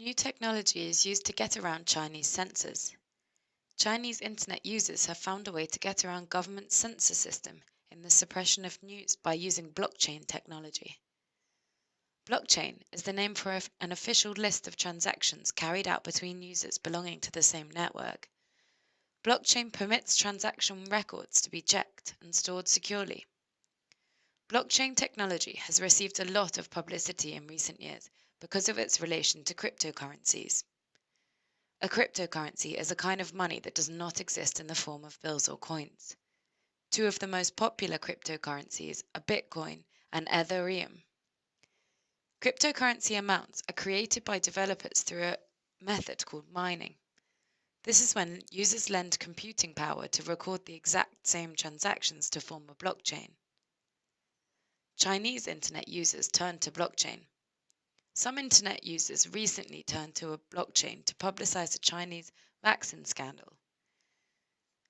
New technology is used to get around Chinese censors. Chinese internet users have found a way to get around government censor system in the suppression of news by using blockchain technology. Blockchain is the name for an official list of transactions carried out between users belonging to the same network. Blockchain permits transaction records to be checked and stored securely. Blockchain technology has received a lot of publicity in recent years because of its relation to cryptocurrencies. A cryptocurrency is a kind of money that does not exist in the form of bills or coins. Two of the most popular cryptocurrencies are Bitcoin and Ethereum. Cryptocurrency amounts are created by developers through a method called mining. This is when users lend computing power to record the exact same transactions to form a blockchain. Chinese internet users turn to blockchain. Some internet users recently turned to a blockchain to publicize a Chinese vaccine scandal.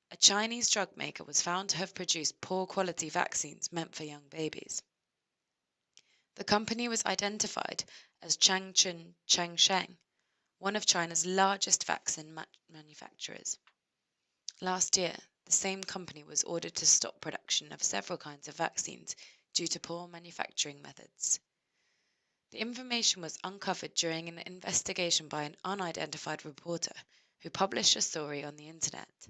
A Chinese drug maker was found to have produced poor quality vaccines meant for young babies. The company was identified as Changchun Changsheng, one of China's largest vaccine manufacturers. Last year, the same company was ordered to stop production of several kinds of vaccines due to poor manufacturing methods. The information was uncovered during an investigation by an unidentified reporter who published a story on the internet.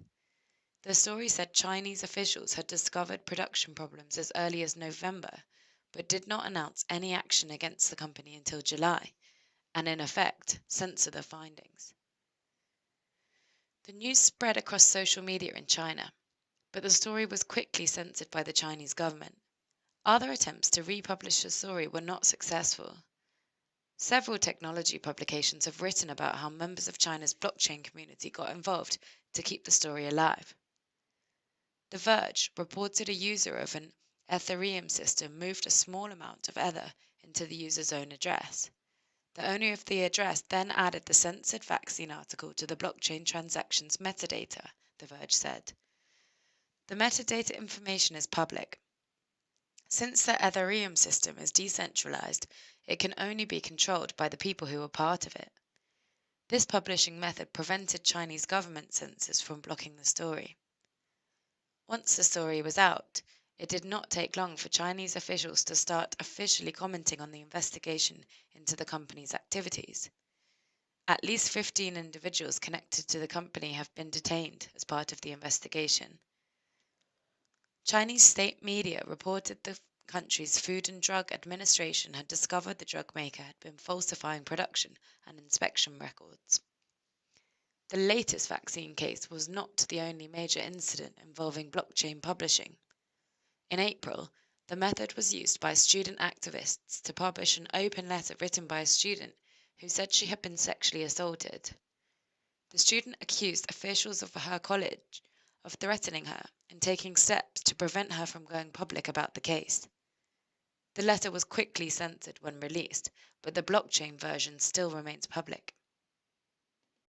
The story said Chinese officials had discovered production problems as early as November, but did not announce any action against the company until July, and in effect, censor the findings. The news spread across social media in China, but the story was quickly censored by the Chinese government. Other attempts to republish the story were not successful. Several technology publications have written about how members of China's blockchain community got involved to keep the story alive. The Verge reported a user of an Ethereum system moved a small amount of Ether into the user's own address. The owner of the address then added the censored vaccine article to the blockchain transaction's metadata, The Verge said. The metadata information is public. Since the Ethereum system is decentralized, it can only be controlled by the people who are part of it. This publishing method prevented Chinese government censors from blocking the story. Once the story was out, it did not take long for Chinese officials to start officially commenting on the investigation into the company's activities. At least 15 individuals connected to the company have been detained as part of the investigation. Chinese state media reported the country's Food and Drug Administration had discovered the drug maker had been falsifying production and inspection records. The latest vaccine case was not the only major incident involving blockchain publishing. In April, the method was used by student activists to publish an open letter written by a student who said she had been sexually assaulted. The student accused officials of her college of threatening her and taking steps to prevent her from going public about the case. The letter was quickly censored when released, but the blockchain version still remains public.